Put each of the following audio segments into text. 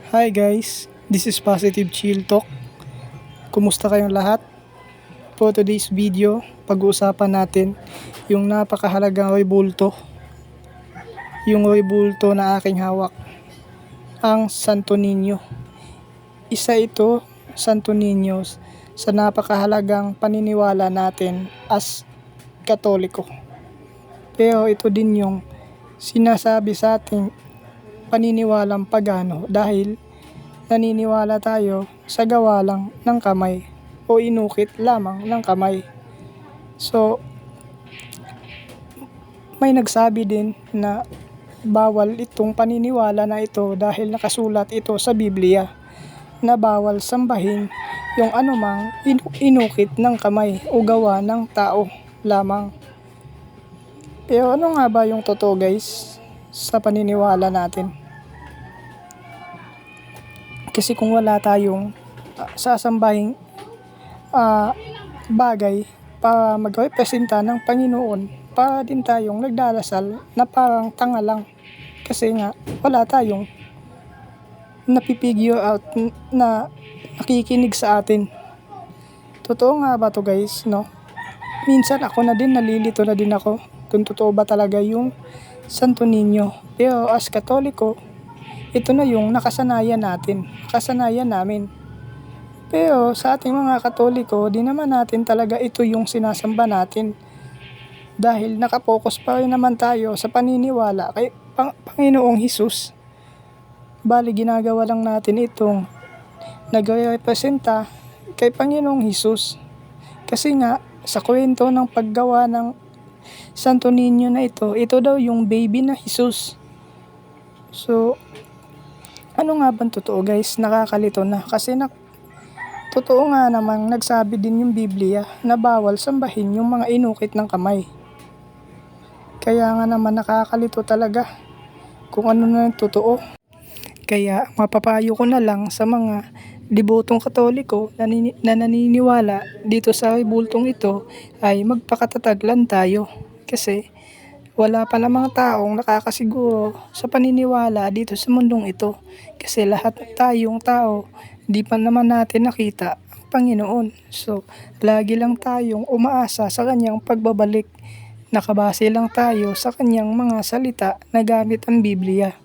Hi guys, this is Positive Chill Talk. Kumusta kayong lahat? For today's video, pag-uusapan natin yung napakahalagang rebulto. Yung rebulto na aking hawak, ang Santo Niño. Isa ito, Santo Niño, sa napakahalagang paniniwala natin as Katoliko. Pero ito din yung sinasabi sa ating paniniwalang pagano dahil naniniwala tayo sa gawa lang ng kamay o inukit lamang ng kamay. So, may nagsabi din na bawal itong paniniwala na ito dahil nakasulat ito sa Biblia na bawal sambahin yung anumang inukit ng kamay o gawa ng tao lamang. Pero ano nga ba yung totoo guys sa paniniwala natin? Kasi kung wala tayong sasambahing bagay para magrepresenta ng Panginoon, para din tayong nagdarasal na parang tanga lang. Kasi nga wala tayong napipigure out na nakikinig sa atin. Totoo nga ba to guys, no? Minsan ako na din, nalilito na din ako kung totoo ba talaga yung Santo Niño. Pero as Katoliko, ito na yung nakasanayan namin. Pero sa ating mga Katoliko, di naman natin talaga ito yung sinasamba natin. Dahil nakapokus pa rin naman tayo sa paniniwala kay Panginoong Hesus. Bali ginagawa lang natin itong nagre-representa kay Panginoong Hesus. Kasi nga sa kwento ng paggawa ng Santo Niño na ito daw yung baby na Hesus. So, ano nga bang totoo guys? Nakakalito na kasi totoo nga namang nagsabi din yung Biblia na bawal sambahin yung mga inukit ng kamay. Kaya nga naman nakakalito talaga kung ano na yung totoo. Kaya mapapayo ko na lang sa mga debotong Katoliko na naniniwala dito sa rebultong ito ay magpakatatag lang tayo. Kasi wala pa namang taong nakakasiguro sa paniniwala dito sa mundong ito. Kasi lahat tayong tao, di pa naman natin nakita ang Panginoon. So, lagi lang tayong umaasa sa kanyang pagbabalik. Nakabase lang tayo sa kanyang mga salita na gamit ang Biblia.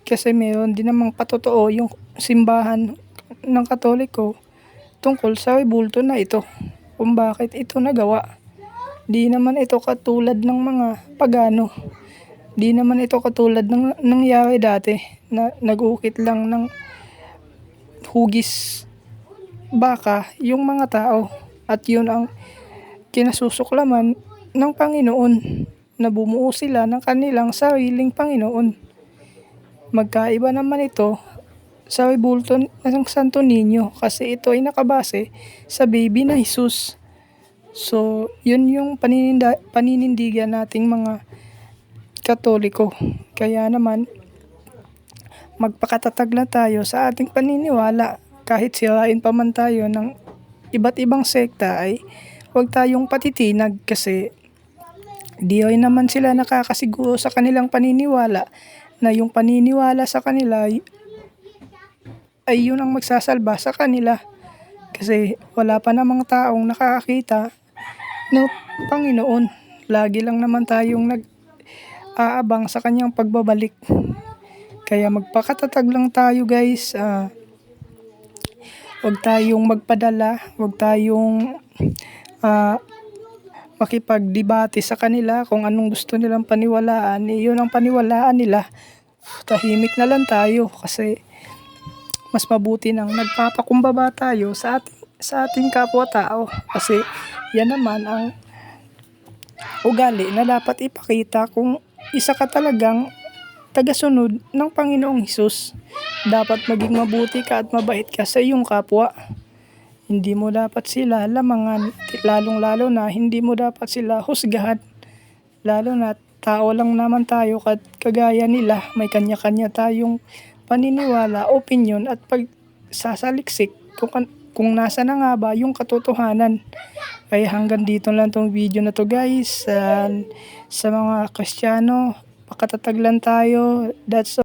Kasi meron din namang patotoo yung simbahan ng Katoliko tungkol sa rebulto na ito. Kung bakit ito nagawa. Di naman ito katulad ng mga pagano. Di naman ito katulad ng nangyari dati na nag-ukit lang ng hugis baka yung mga tao. At yun ang kinasusuklaman ng Panginoon na bumuo sila ng kanilang sariling Panginoon. Magkaiba naman ito sa rebulto ng Santo Niño kasi ito ay nakabase sa baby na Hesus. So, yun yung paninindigan nating mga Katoliko. Kaya naman, magpakatatag na tayo sa ating paniniwala. Kahit sirain pa man tayo ng iba't ibang sekta ay huwag tayong patitinag kasi di rin naman sila nakakasiguro sa kanilang paniniwala na yung paniniwala sa kanila ay yun ang magsasalba sa kanila. Kasi wala pa namang taong nakakakita ng Panginoon. Lagi lang naman tayong nag-aabang sa kanyang pagbabalik. Kaya magpakatatag lang tayo guys. Huwag tayong magpadala. Huwag tayong makipagdebate sa kanila kung anong gusto nilang paniwalaan. Yun ang paniwalaan nila. Tahimik na lang tayo kasi mas mabuti nang nagpapakumbaba tayo sa ating kapwa-tao. Kasi yan naman ang ugali na dapat ipakita kung isa ka talagang tagasunod ng Panginoong Hesus. Dapat maging mabuti ka at mabait ka sa iyong kapwa. Hindi mo dapat sila lamangan, lalong-lalo na hindi mo dapat sila husgahan. Lalo na tao lang naman tayo kagaya nila, may kanya-kanya tayong paniniwala, opinion at pagsasaliksik kung nasa na nga ba yung katotohanan. Kaya hanggang dito lang tong video na to guys. Sa mga Kristiyano, pakatatag lang tayo. That's all.